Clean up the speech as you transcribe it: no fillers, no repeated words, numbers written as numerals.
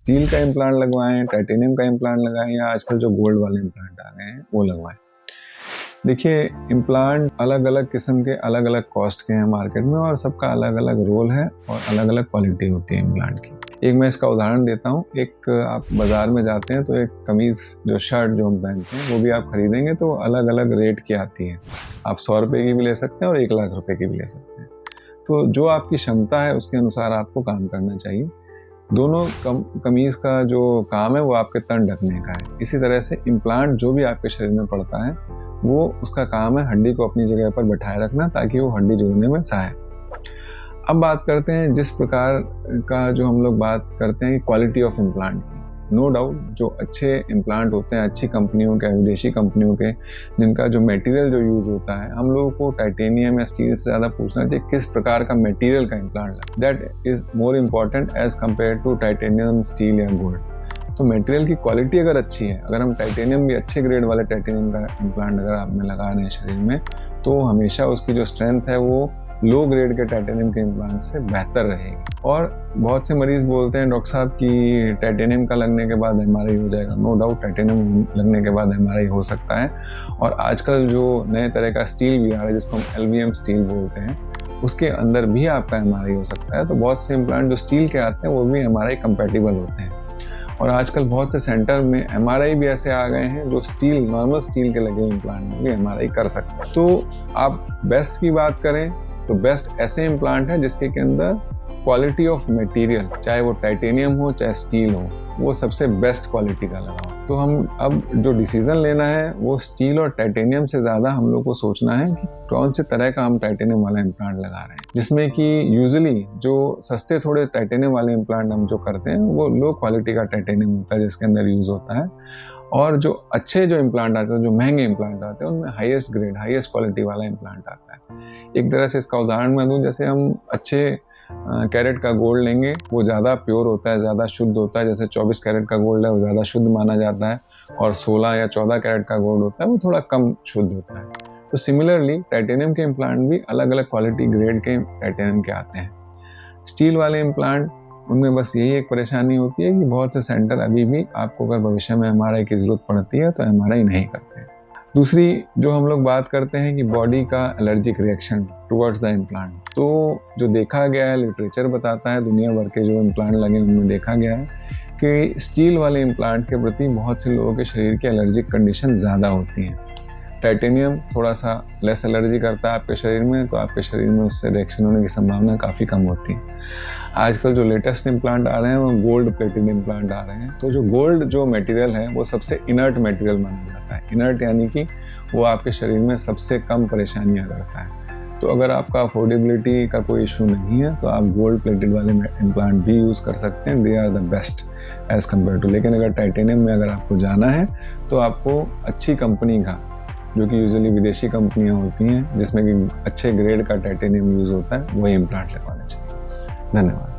Steel का implant लगवाएं, titanium का इम्प्लांट लगाएं, या आजकल जो गोल्ड वाले इम्प्लांट आ गए हैं वो लगवाएं। देखिए, इम्प्लांट अलग अलग किस्म के अलग अलग कॉस्ट के हैं मार्केट में, और सबका अलग अलग रोल है और अलग अलग क्वालिटी होती है इम्प्लांट की। एक मैं इसका उदाहरण देता हूँ। एक आप बाज़ार में जाते हैं तो एक कमीज़, जो शर्ट जो हम पहनते हैं, वो भी आप खरीदेंगे तो अलग अलग रेट की आती है। आप 100 रुपये की भी ले सकते हैं और 1 लाख रुपए की भी ले सकते हैं। तो जो आपकी क्षमता है उसके अनुसार आपको काम करना चाहिए। दोनों कमीज़ का जो काम है वो आपके तन ढकने का है। इसी तरह से इम्प्लांट जो भी आपके शरीर में पड़ता है वो उसका काम है हड्डी को अपनी जगह पर बैठाए रखना, ताकि वो हड्डी जोड़ने में सहायक। अब बात करते हैं जिस प्रकार का जो हम लोग बात करते हैं क्वालिटी ऑफ इम्प्लांट की। नो डाउट जो अच्छे इम्प्लांट होते हैं अच्छी कंपनियों के, विदेशी कंपनियों के, जिनका जो मटेरियल जो यूज़ होता है, हम लोगों को टाइटेनियम या स्टील से ज़्यादा पूछना चाहिए किस प्रकार का मटेरियल का इम्प्लांट लगा। That is more important as compare to titanium, steel या गोल्ड। तो मटेरियल की क्वालिटी अगर अच्छी है, अगर हम टाइटेनियम भी अच्छे ग्रेड वाले टाइटेनियम का इम्प्लांट अगर आप में लगा रहे हैं शरीर में, तो हमेशा उसकी जो स्ट्रेंथ है वो लो ग्रेड के टाइटेनियम के इम्प्लांट से बेहतर रहेगी। और बहुत से मरीज बोलते हैं डॉक्टर साहब कि टाइटेनियम का लगने के बाद एमआरआई हो जाएगा। नो डाउट टाइटेनियम लगने के बाद एमआरआई हो सकता है, और आजकल जो नए तरह का स्टील भी आ रहा है जिसको हम एल्यूमिनियम स्टील बोलते हैं, उसके अंदर भी आपका एमआरआई हो सकता है। तो बहुत से इम्प्लांट जो स्टील के आते हैं वो भी एमआरआई कंपैटिबल होते हैं, और आजकल बहुत से सेंटर में एमआरआई भी ऐसे आ गए हैं जो स्टील, नॉर्मल स्टील के लगे इम्प्लांट में भी एमआरआई कर सकते हैं। तो आप बेस्ट की बात करें तो बेस्ट ऐसे इम्प्लांट है जिसके के अंदर क्वालिटी ऑफ मटेरियल, चाहे वो टाइटेनियम हो चाहे स्टील हो, वो सबसे बेस्ट क्वालिटी का लगा हो। तो हम अब जो डिसीजन लेना है वो स्टील और टाइटेनियम से ज़्यादा हम लोग को सोचना है कि कौन से तरह का हम टाइटेनियम वाला इम्प्लांट लगा रहे हैं, जिसमें कि यूजुअली जो सस्ते थोड़े टाइटेनियम वाले इम्प्लांट हम जो करते हैं वो लो क्वालिटी का टाइटेनियम होता है जिसके अंदर यूज़ होता है, और जो अच्छे जो इम्प्लांट आते हैं, जो महंगे इम्प्लांट आते हैं, उनमें हाईएस्ट ग्रेड, हाईएस्ट क्वालिटी वाला इम्प्लांट आता है। एक तरह से इसका उदाहरण मैं दूं, जैसे हम अच्छे कैरेट का गोल्ड लेंगे, वो ज़्यादा प्योर होता है, ज़्यादा शुद्ध होता है। जैसे 24 कैरेट का गोल्ड है वो ज़्यादा शुद्ध माना जाता है, और 16 या 14 कैरेट का गोल्ड होता है वो थोड़ा कम शुद्ध होता है। तो सिमिलरली टाइटेनियम के इम्प्लांट भी अलग अलग क्वालिटी ग्रेड के टाइटेनियम के आते हैं। स्टील वाले इम्प्लांट, उनमें बस यही एक परेशानी होती है कि बहुत से सेंटर अभी भी आपको अगर भविष्य में एमआरआई की ज़रूरत पड़ती है तो एमआरआई नहीं करते। दूसरी जो हम लोग बात करते हैं कि बॉडी का allergic reaction towards the implant, तो जो देखा गया है, लिटरेचर बताता है, दुनिया भर के जो इम्प्लांट लगे उनमें देखा गया है कि स्टील वाले इम्प्लांट के प्रति बहुत से लोगों के शरीर की एलर्जिक कंडीशन ज़्यादा होती हैं। टाइटेनियम थोड़ा सा लेस एलर्जी करता है आपके शरीर में, तो आपके शरीर में उससे रिएक्शन होने की संभावना काफ़ी कम होती है। आजकल जो लेटेस्ट इम्प्लांट आ रहे हैं वो गोल्ड प्लेटेड इम्प्लांट आ रहे हैं। तो जो गोल्ड जो मटेरियल है वो सबसे इनर्ट मटेरियल माना जाता है। इनर्ट यानी कि वो आपके शरीर में सबसे कम परेशानियां करता है। तो अगर आपका अफोर्डेबिलिटी का कोई इशू नहीं है तो आप गोल्ड प्लेटेड वाले इम्प्लांट भी यूज़ कर सकते हैं। They are the best as compare to. लेकिन अगर टाइटेनियम में अगर आपको जाना है तो आपको अच्छी कंपनी का, जो कि यूजुअली विदेशी कंपनियां होती हैं जिसमें कि अच्छे ग्रेड का टाइटेनियम यूज़ होता है, वही इम्प्लांट लगवाना चाहिए। धन्यवाद।